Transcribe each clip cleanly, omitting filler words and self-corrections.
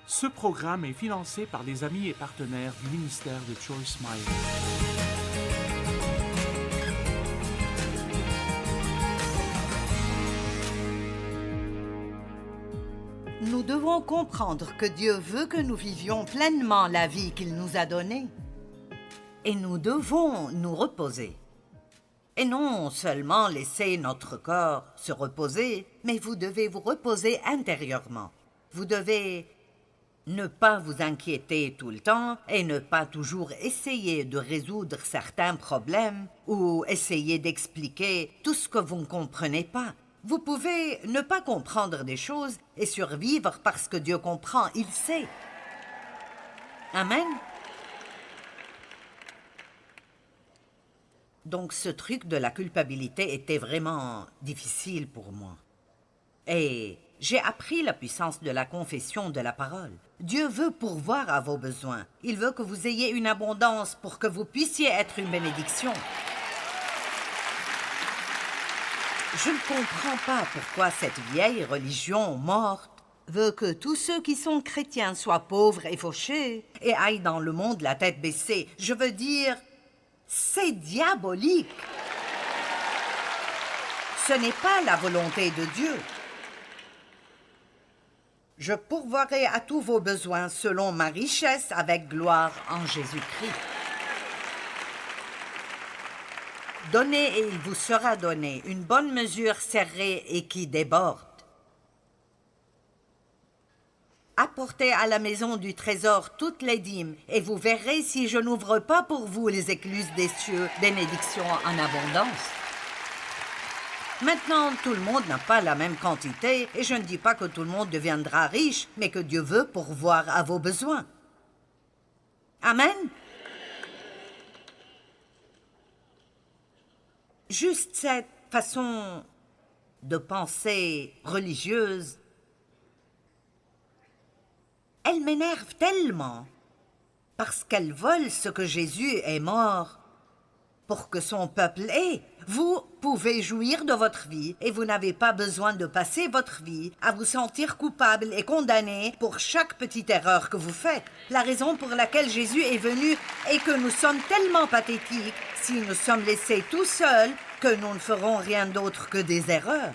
Ce programme est financé par les amis et partenaires du ministère de Joyce Meyer. Nous devons comprendre que Dieu veut que nous vivions pleinement la vie qu'il nous a donnée. Et nous devons nous reposer. Et non seulement laisser notre corps se reposer, mais vous devez vous reposer intérieurement. Vous devez ne pas vous inquiéter tout le temps et ne pas toujours essayer de résoudre certains problèmes ou essayer d'expliquer tout ce que vous ne comprenez pas. Vous pouvez ne pas comprendre des choses et survivre parce que Dieu comprend, il sait. Amen. Donc ce truc de la culpabilité était vraiment difficile pour moi. Et j'ai appris la puissance de la confession de la parole. Dieu veut pourvoir à vos besoins. Il veut que vous ayez une abondance pour que vous puissiez être une bénédiction. Je ne comprends pas pourquoi cette vieille religion morte veut que tous ceux qui sont chrétiens soient pauvres et fauchés et aillent dans le monde la tête baissée. Je veux dire, c'est diabolique. Ce n'est pas la volonté de Dieu. Je pourvoirai à tous vos besoins selon ma richesse avec gloire en Jésus-Christ. Donnez et il vous sera donné, une bonne mesure serrée et qui déborde. Apportez à la maison du trésor toutes les dîmes, et vous verrez si je n'ouvre pas pour vous les écluses des cieux, bénédictions en abondance. Maintenant, tout le monde n'a pas la même quantité, et je ne dis pas que tout le monde deviendra riche, mais que Dieu veut pourvoir à vos besoins. Amen. Juste cette façon de penser religieuse, elle m'énerve tellement parce qu'elle vole ce que Jésus est mort pour que son peuple ait. Vous pouvez jouir de votre vie et vous n'avez pas besoin de passer votre vie à vous sentir coupable et condamné pour chaque petite erreur que vous faites. La raison pour laquelle Jésus est venu est que nous sommes tellement pathétiques si nous sommes laissés tout seuls que nous ne ferons rien d'autre que des erreurs.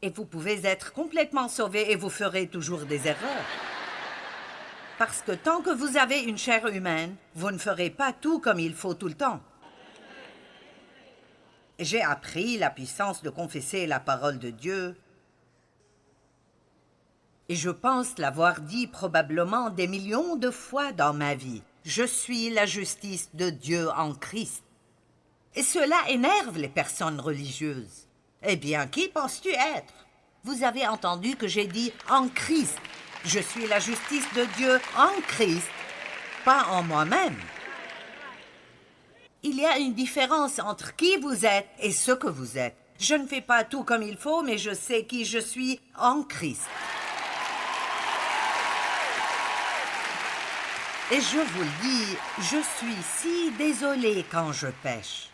Et vous pouvez être complètement sauvé et vous ferez toujours des erreurs. Parce que tant que vous avez une chair humaine, vous ne ferez pas tout comme il faut tout le temps. J'ai appris la puissance de confesser la parole de Dieu. Et je pense l'avoir dit probablement des millions de fois dans ma vie. Je suis la justice de Dieu en Christ. Et cela énerve les personnes religieuses. Eh bien, qui penses-tu être? Vous avez entendu que j'ai dit « en Christ ». Je suis la justice de Dieu en Christ, pas en moi-même. Il y a une différence entre qui vous êtes et ce que vous êtes. Je ne fais pas tout comme il faut, mais je sais qui je suis en Christ. Et je vous le dis, je suis si désolée quand je pêche.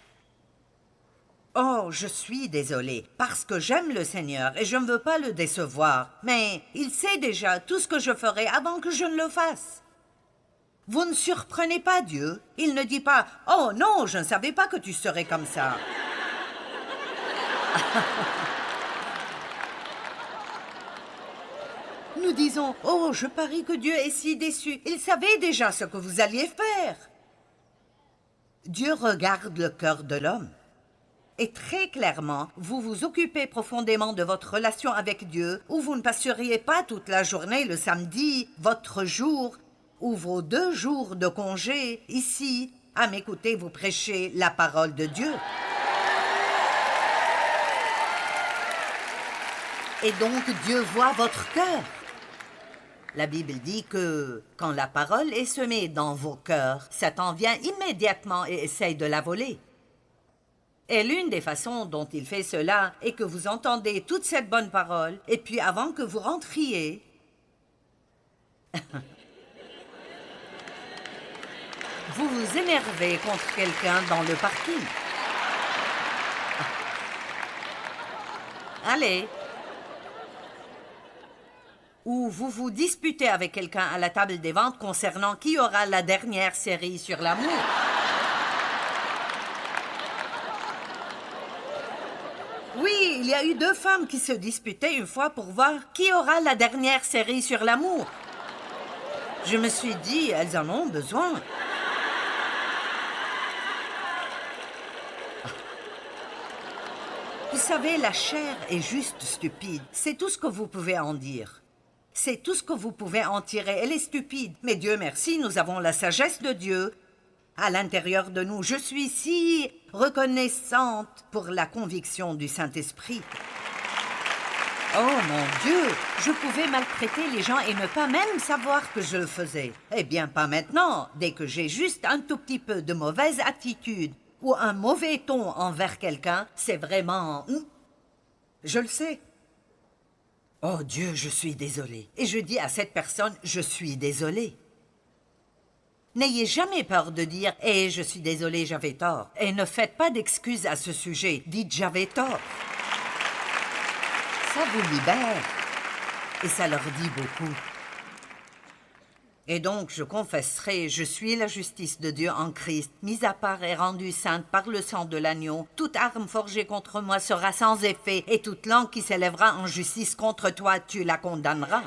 Oh, je suis désolée, parce que j'aime le Seigneur et je ne veux pas le décevoir. Mais il sait déjà tout ce que je ferai avant que je ne le fasse. Vous ne surprenez pas Dieu. Il ne dit pas « Oh non, je ne savais pas que tu serais comme ça. » Nous disons « Oh, je parie que Dieu est si déçu. Il savait déjà ce que vous alliez faire. » Dieu regarde le cœur de l'homme. Et très clairement, vous vous occupez profondément de votre relation avec Dieu, ou vous ne passeriez pas toute la journée le samedi, votre jour, ou vos 2 jours de congé, ici, à m'écouter vous prêcher la parole de Dieu. Et donc Dieu voit votre cœur. La Bible dit que quand la parole est semée dans vos cœurs, Satan vient immédiatement et essaye de la voler. Et l'une des façons dont il fait cela est que vous entendez toute cette bonne parole, et puis avant que vous rentriez, vous vous énervez contre quelqu'un dans le parking. Allez. où vous vous disputez avec quelqu'un à la table des ventes concernant qui aura la dernière série sur l'amour. Oui, il y a eu 2 femmes qui se disputaient une fois pour voir qui aura la dernière série sur l'amour. Je me suis dit, elles en ont besoin. Vous savez, la chair est juste stupide. C'est tout ce que vous pouvez en dire. C'est tout ce que vous pouvez en tirer. Elle est stupide. Mais Dieu merci, nous avons la sagesse de Dieu à l'intérieur de nous. Je suis si reconnaissante pour la conviction du Saint-Esprit. Oh mon Dieu, je pouvais maltraiter les gens et ne pas même savoir que je le faisais. Eh bien, pas maintenant, dès que j'ai juste un tout petit peu de mauvaise attitude ou un mauvais ton envers quelqu'un, c'est vraiment... Je le sais. Oh Dieu, je suis désolée. Et je dis à cette personne, je suis désolée. N'ayez jamais peur de dire « Eh, je suis désolée, j'avais tort ». Et ne faites pas d'excuses à ce sujet. Dites « j'avais tort ». Ça vous libère. Et ça leur dit beaucoup. Et donc, je confesserai, je suis la justice de Dieu en Christ, mise à part et rendue sainte par le sang de l'agneau. Toute arme forgée contre moi sera sans effet, et toute langue qui s'élèvera en justice contre toi, tu la condamneras.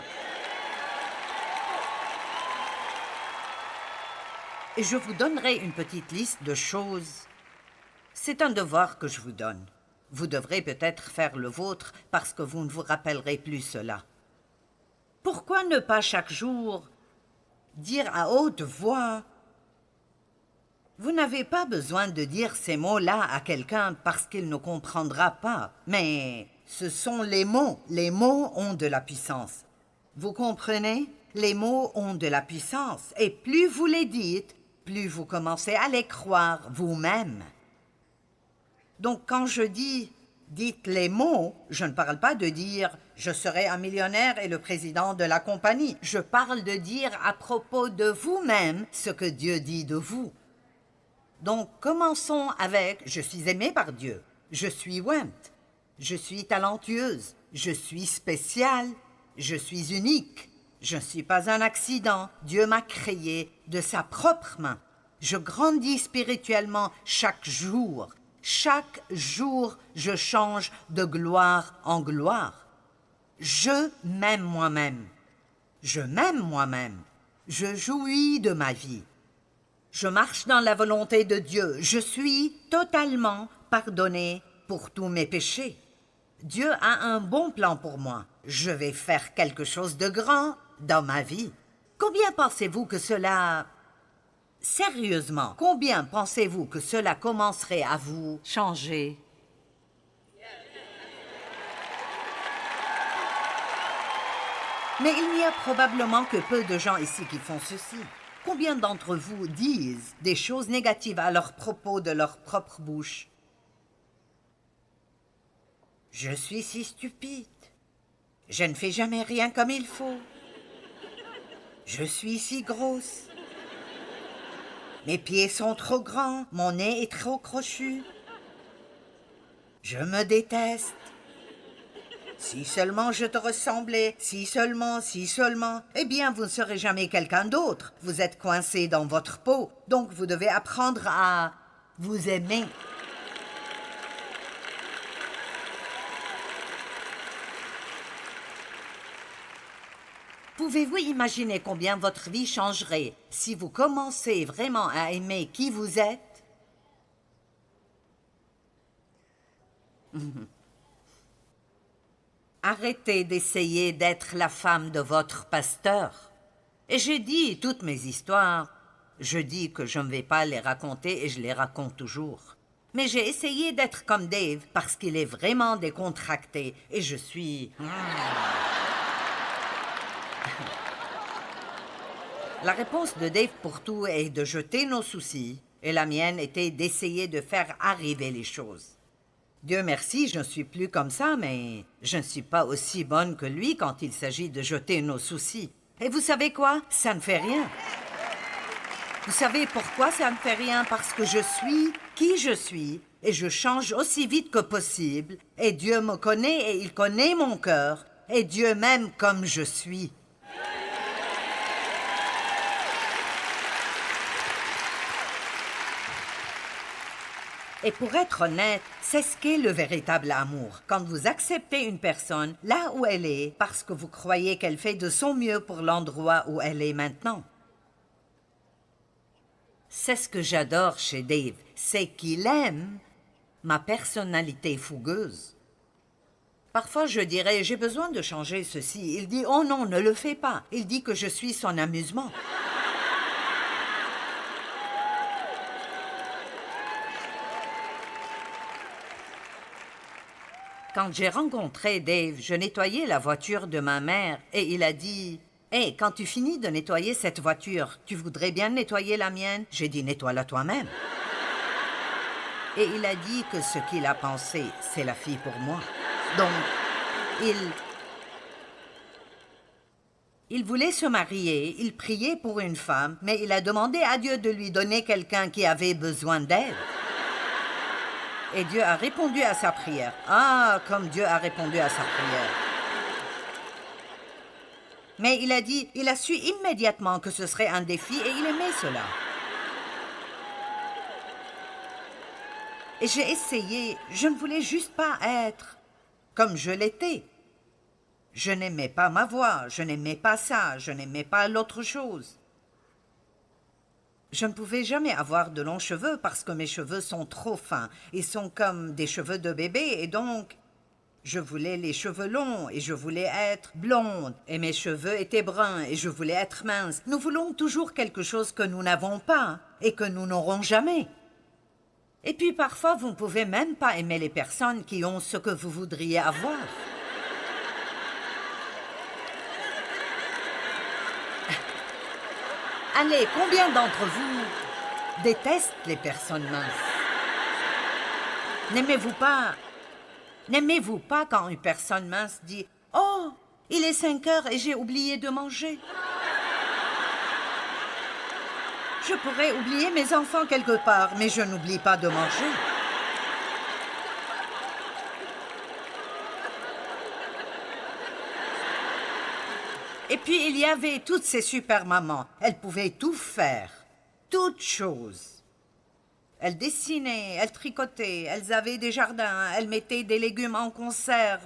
Et je vous donnerai une petite liste de choses. C'est un devoir que je vous donne. Vous devrez peut-être faire le vôtre parce que vous ne vous rappellerez plus cela. Pourquoi ne pas chaque jour dire à haute voix? Vous n'avez pas besoin de dire ces mots-là à quelqu'un parce qu'il ne comprendra pas. Mais ce sont les mots. Les mots ont de la puissance. Vous comprenez? Les mots ont de la puissance. Et plus vous les dites, plus vous commencez à les croire vous-même. Donc quand je dis « dites les mots », je ne parle pas de dire « je serai un millionnaire et le président de la compagnie ». Je parle de dire à propos de vous-même ce que Dieu dit de vous. Donc commençons avec « je suis aimée par Dieu »,« je suis Went »,« je suis talentueuse »,« je suis spéciale »,« je suis unique »,« je ne suis pas un accident »,« Dieu m'a créé de sa propre main ». Je grandis spirituellement chaque jour. Chaque jour, je change de gloire en gloire. Je m'aime moi-même. Je m'aime moi-même. Je jouis de ma vie. Je marche dans la volonté de Dieu. Je suis totalement pardonné pour tous mes péchés. Dieu a un bon plan pour moi. Je vais faire quelque chose de grand dans ma vie. Combien pensez-vous que cela... Sérieusement, combien pensez-vous que cela commencerait à vous changer? Mais il n'y a probablement que peu de gens ici qui font ceci. Combien d'entre vous disent des choses négatives à leur propos de leur propre bouche? Je suis si stupide. Je ne fais jamais rien comme il faut. Je suis si grosse. Mes pieds sont trop grands, mon nez est trop crochu. Je me déteste. Si seulement je te ressemblais, si seulement, eh bien vous ne serez jamais quelqu'un d'autre. Vous êtes coincé dans votre peau, donc vous devez apprendre à vous aimer. Pouvez-vous imaginer combien votre vie changerait si vous commencez vraiment à aimer qui vous êtes? Arrêtez d'essayer d'être la femme de votre pasteur. Et j'ai dit toutes mes histoires. Je dis que je ne vais pas les raconter et je les raconte toujours. Mais j'ai essayé d'être comme Dave parce qu'il est vraiment décontracté et je suis... La réponse de Dave pour tout est de jeter nos soucis, et la mienne était d'essayer de faire arriver les choses. Dieu merci, je ne suis plus comme ça, mais je ne suis pas aussi bonne que lui quand il s'agit de jeter nos soucis. Et vous savez quoi? Ça ne fait rien. Vous savez pourquoi ça ne fait rien? Parce que je suis qui je suis, et je change aussi vite que possible, et Dieu me connaît et il connaît mon cœur, et Dieu m'aime comme je suis. Et pour être honnête, c'est ce qu'est le véritable amour. Quand vous acceptez une personne là où elle est, parce que vous croyez qu'elle fait de son mieux pour l'endroit où elle est maintenant. C'est ce que j'adore chez Dave, c'est qu'il aime ma personnalité fougueuse. Parfois je dirais, j'ai besoin de changer ceci. Il dit, oh non, ne le fais pas. Il dit que je suis son amusement. Quand j'ai rencontré Dave, je nettoyais la voiture de ma mère et il a dit « Hey, quand tu finis de nettoyer cette voiture, tu voudrais bien nettoyer la mienne ?» J'ai dit « Nettoie-la toi-même. » Et il a dit que ce qu'il a pensé, c'est la fille pour moi. Donc, il voulait se marier, il priait pour une femme, mais il a demandé à Dieu de lui donner quelqu'un qui avait besoin d'aide. Et Dieu a répondu à sa prière. Ah, comme Dieu a répondu à sa prière. Mais il a su immédiatement que ce serait un défi et il aimait cela. Et j'ai essayé, je ne voulais juste pas être comme je l'étais. Je n'aimais pas ma voix, je n'aimais pas ça, je n'aimais pas l'autre chose. Je ne pouvais jamais avoir de longs cheveux parce que mes cheveux sont trop fins. Ils sont comme des cheveux de bébé et donc je voulais les cheveux longs et je voulais être blonde. Et mes cheveux étaient bruns et je voulais être mince. Nous voulons toujours quelque chose que nous n'avons pas et que nous n'aurons jamais. Et puis parfois, vous ne pouvez même pas aimer les personnes qui ont ce que vous voudriez avoir. Allez, combien d'entre vous détestent les personnes minces? N'aimez-vous pas quand une personne mince dit « Oh, il est 5 heures et j'ai oublié de manger. » Je pourrais oublier mes enfants quelque part, mais je n'oublie pas de manger. Et puis, il y avait toutes ces super mamans. Elles pouvaient tout faire, toutes choses. Elles dessinaient, elles tricotaient, elles avaient des jardins, elles mettaient des légumes en conserve.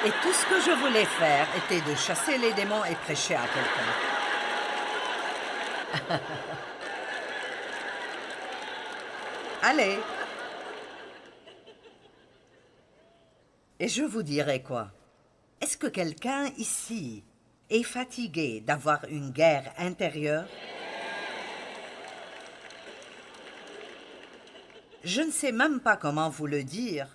Et tout ce que je voulais faire était de chasser les démons et prêcher à quelqu'un. Allez. Et je vous dirai quoi? Est-ce que quelqu'un ici est fatigué d'avoir une guerre intérieure? Je ne sais même pas comment vous le dire.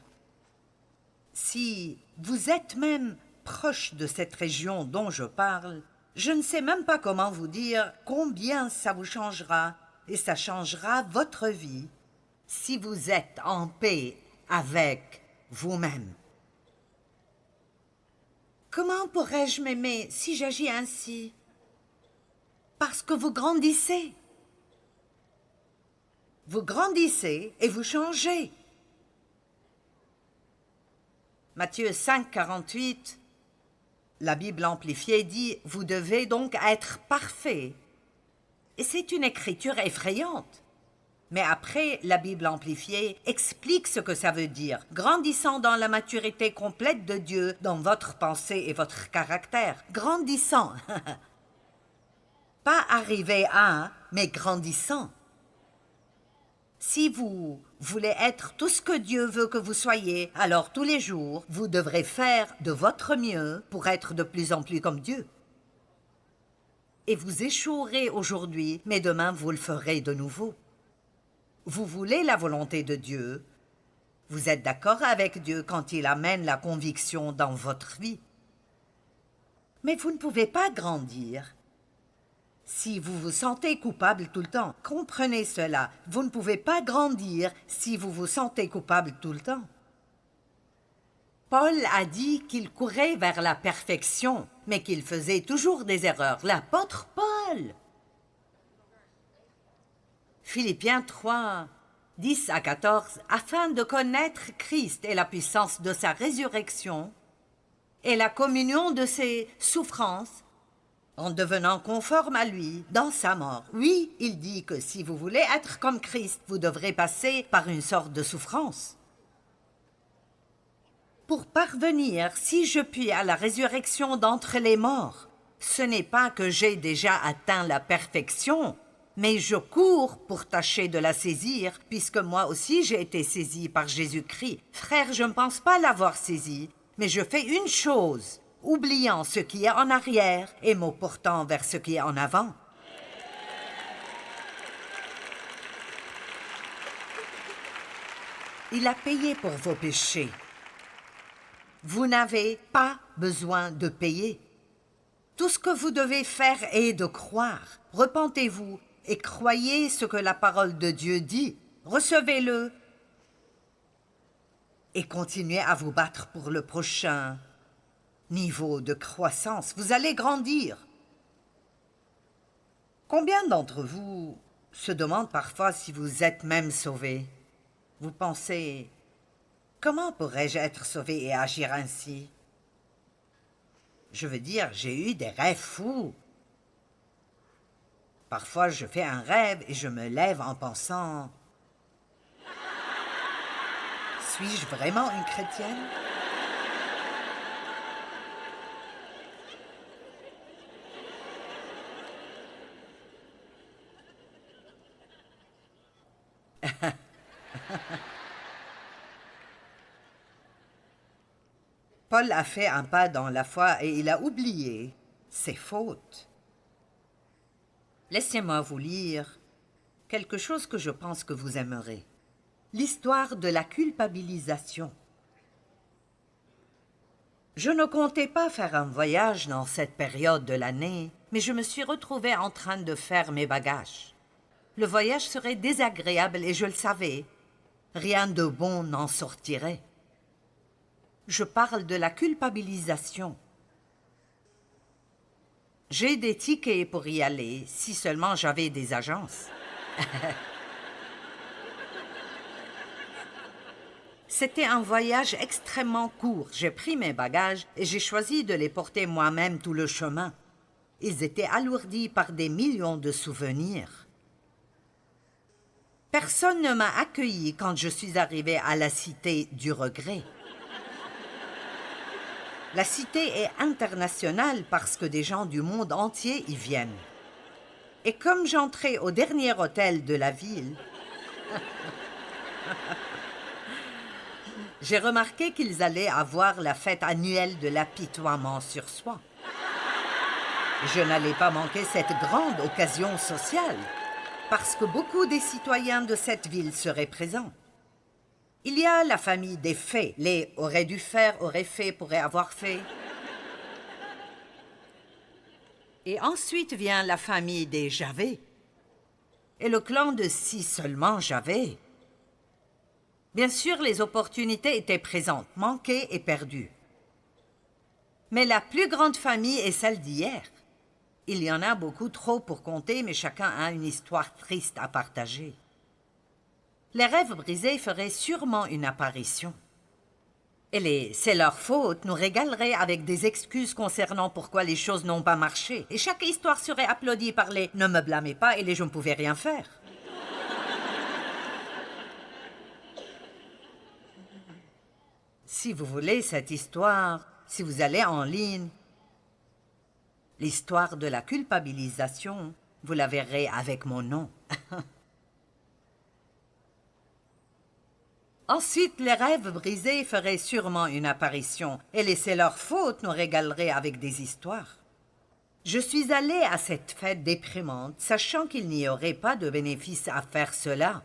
Si vous êtes même proche de cette région dont je parle, je ne sais même pas comment vous dire combien ça vous changera et ça changera votre vie si vous êtes en paix avec vous-même. Comment pourrais-je m'aimer si j'agis ainsi? Parce que vous grandissez. Vous grandissez et vous changez. Matthieu 5, 48, la Bible amplifiée dit « Vous devez donc être parfaits ». Et c'est une écriture effrayante. Mais après, la Bible amplifiée explique ce que ça veut dire, grandissant dans la maturité complète de Dieu, dans votre pensée et votre caractère. Grandissant. Pas arrivé à, mais grandissant. Si vous voulez être tout ce que Dieu veut que vous soyez, alors tous les jours, vous devrez faire de votre mieux pour être de plus en plus comme Dieu. Et vous échouerez aujourd'hui, mais demain vous le ferez de nouveau. Vous voulez la volonté de Dieu. Vous êtes d'accord avec Dieu quand il amène la conviction dans votre vie. Mais vous ne pouvez pas grandir si vous vous sentez coupable tout le temps. Comprenez cela. Vous ne pouvez pas grandir si vous vous sentez coupable tout le temps. Paul a dit qu'il courait vers la perfection, mais qu'il faisait toujours des erreurs. L'apôtre Paul. Philippiens 3, 10 à 14, afin de connaître Christ et la puissance de sa résurrection et la communion de ses souffrances, en devenant conforme à lui dans sa mort. Oui, il dit que si vous voulez être comme Christ, vous devrez passer par une sorte de souffrance. Pour parvenir, si je puis, à la résurrection d'entre les morts, ce n'est pas que j'ai déjà atteint la perfection, mais je cours pour tâcher de la saisir, puisque moi aussi j'ai été saisi par Jésus-Christ. Frère, je ne pense pas l'avoir saisi, mais je fais une chose, oubliant ce qui est en arrière et me portant vers ce qui est en avant. Il a payé pour vos péchés. Vous n'avez pas besoin de payer. Tout ce que vous devez faire est de croire. Repentez-vous et croyez ce que la parole de Dieu dit. Recevez-le et continuez à vous battre pour le prochain niveau de croissance. Vous allez grandir. Combien d'entre vous se demandent parfois si vous êtes même sauvés? Vous pensez, comment pourrais-je être sauvé et agir ainsi? Je veux dire, j'ai eu des rêves fous. Parfois, je fais un rêve et je me lève en pensant, suis-je vraiment une chrétienne? Paul a fait un pas dans la foi et il a oublié ses fautes. Laissez-moi vous lire quelque chose que je pense que vous aimerez. L'histoire de la culpabilisation. Je ne comptais pas faire un voyage dans cette période de l'année, mais je me suis retrouvée en train de faire mes bagages. Le voyage serait désagréable et je le savais. Rien de bon n'en sortirait. Je parle de la culpabilisation. J'ai des tickets pour y aller, si seulement j'avais des agences. C'était un voyage extrêmement court. J'ai pris mes bagages et j'ai choisi de les porter moi-même tout le chemin. Ils étaient alourdis par des millions de souvenirs. Personne ne m'a accueilli quand je suis arrivée à la cité du regret. La cité est internationale parce que des gens du monde entier y viennent. Et comme j'entrais au dernier hôtel de la ville, j'ai remarqué qu'ils allaient avoir la fête annuelle de l'apitoiement sur soi. Je n'allais pas manquer cette grande occasion sociale, parce que beaucoup des citoyens de cette ville seraient présents. Il y a la famille des faits. Les aurait dû faire, aurait fait, pourrait avoir fait. Et ensuite vient la famille des j'avais. Et le clan de si seulement j'avais. Bien sûr, les opportunités étaient présentes, manquées et perdues. Mais la plus grande famille est celle d'hier. Il y en a beaucoup trop pour compter, mais chacun a une histoire triste à partager. Les rêves brisés feraient sûrement une apparition. Et les « c'est leur faute » nous régaleraient avec des excuses concernant pourquoi les choses n'ont pas marché. Et chaque histoire serait applaudie par les « ne me blâmez pas » et les « je ne pouvais rien faire ». Si vous voulez cette histoire, si vous allez en ligne, l'histoire de la culpabilisation, vous la verrez avec mon nom. Ensuite, les rêves brisés feraient sûrement une apparition, et les c'est leur faute nous régaleraient avec des histoires. Je suis allée à cette fête déprimante, sachant qu'il n'y aurait pas de bénéfice à faire cela.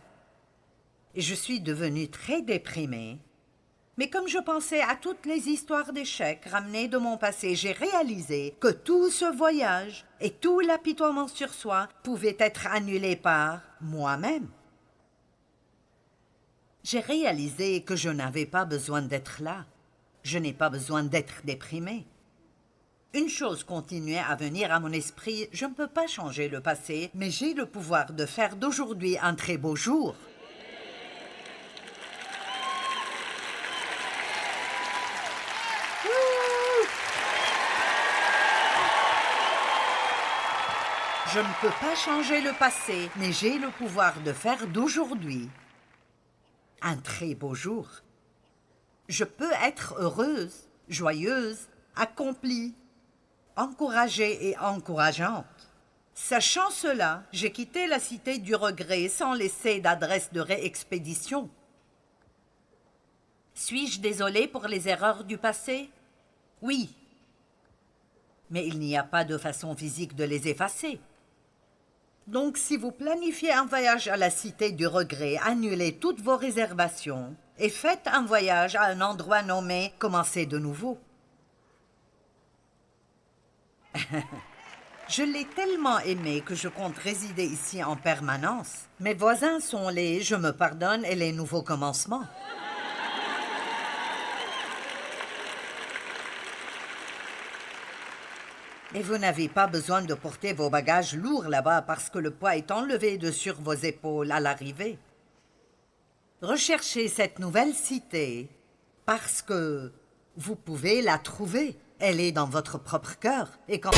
Et je suis devenue très déprimée. Mais comme je pensais à toutes les histoires d'échecs ramenées de mon passé, j'ai réalisé que tout ce voyage et tout l'apitoiement sur soi pouvaient être annulés par moi-même. J'ai réalisé que je n'avais pas besoin d'être là. Je n'ai pas besoin d'être déprimée. Une chose continuait à venir à mon esprit, je ne peux pas changer le passé, mais j'ai le pouvoir de faire d'aujourd'hui un très beau jour. Je ne peux pas changer le passé, mais j'ai le pouvoir de faire d'aujourd'hui un très beau jour. Je peux être heureuse, joyeuse, accomplie, encouragée et encourageante. Sachant cela, j'ai quitté la cité du regret sans laisser d'adresse de réexpédition. Suis-je désolée pour les erreurs du passé? Oui. Mais il n'y a pas de façon physique de les effacer. Donc, si vous planifiez un voyage à la cité du regret, annulez toutes vos réservations et faites un voyage à un endroit nommé « Commencez de nouveau ». Je l'ai tellement aimé que je compte résider ici en permanence. Mes voisins sont les « je me pardonne » et les nouveaux commencements. Et vous n'avez pas besoin de porter vos bagages lourds là-bas parce que le poids est enlevé de sur vos épaules à l'arrivée. Recherchez cette nouvelle cité parce que vous pouvez la trouver. Elle est dans votre propre cœur. Et quand...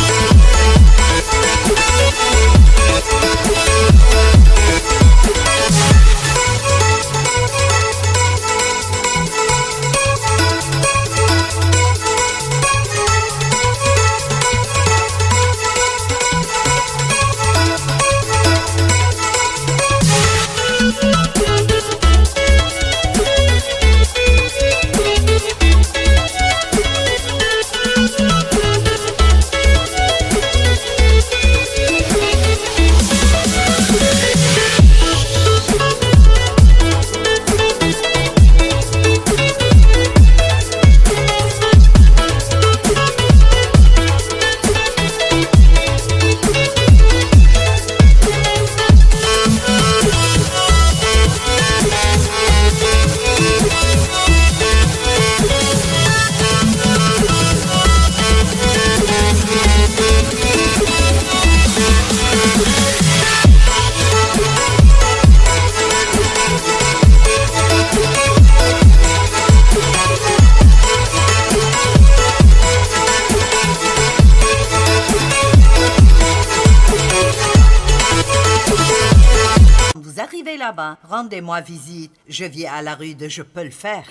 Vous arrivez là-bas, rendez-moi visite. Je vis à la rue de Je peux le faire.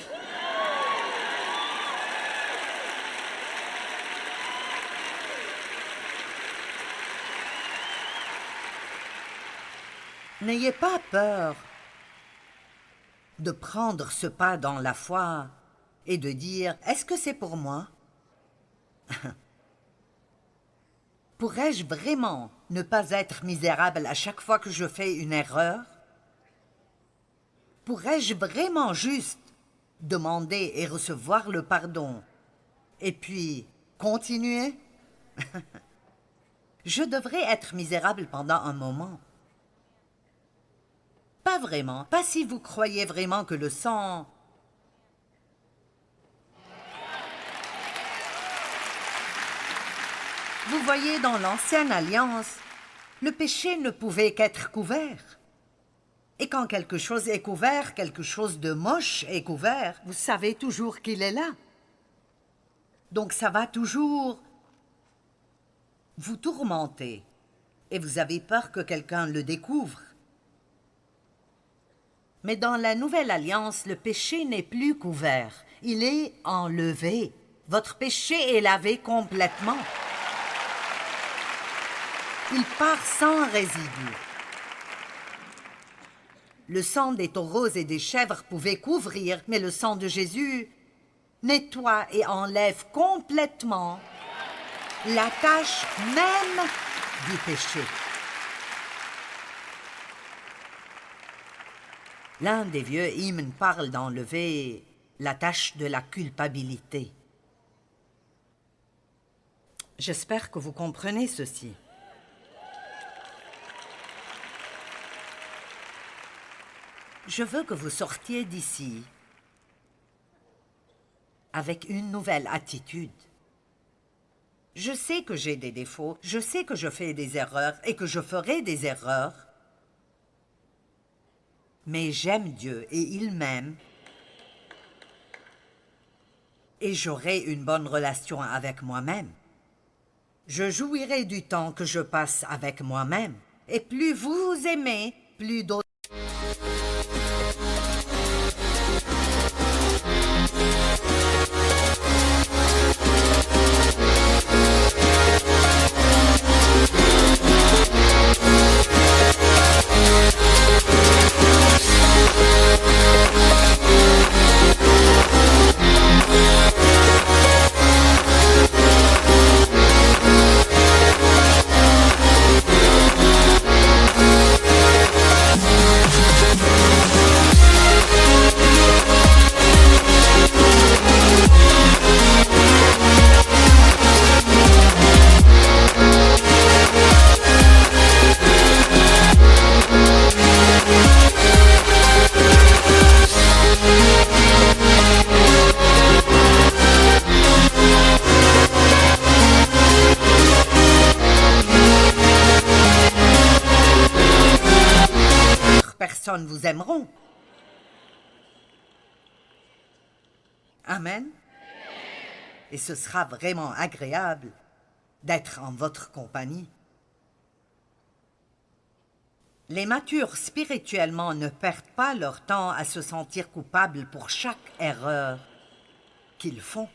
N'ayez pas peur de prendre ce pas dans la foi et de dire « Est-ce que c'est pour moi ?» Pourrais-je vraiment ne pas être misérable à chaque fois que je fais une erreur? Pourrais-je vraiment juste demander et recevoir le pardon et puis continuer? Je devrais être misérable pendant un moment. Pas vraiment, pas si vous croyez vraiment que le sang... Vous voyez, dans l'Ancienne Alliance, le péché ne pouvait qu'être couvert. Et quand quelque chose est couvert, quelque chose de moche est couvert, vous savez toujours qu'il est là. Donc ça va toujours vous tourmenter. Et vous avez peur que quelqu'un le découvre. Mais dans la Nouvelle Alliance, le péché n'est plus couvert. Il est enlevé. Votre péché est lavé complètement. Il part sans résidu. Le sang des taureaux et des chèvres pouvait couvrir, mais le sang de Jésus nettoie et enlève complètement la tache même du péché. L'un des vieux hymnes parle d'enlever la tache de la culpabilité. J'espère que vous comprenez ceci. Je veux que vous sortiez d'ici avec une nouvelle attitude. Je sais que j'ai des défauts, je sais que je fais des erreurs et que je ferai des erreurs, mais j'aime Dieu et il m'aime et j'aurai une bonne relation avec moi-même. Je jouirai du temps que je passe avec moi-même. Et plus vous aimez, plus d'autres... personnes vous aimeront. Amen. Et ce sera vraiment agréable d'être en votre compagnie. Les matures spirituellement ne perdent pas leur temps à se sentir coupables pour chaque erreur qu'ils font.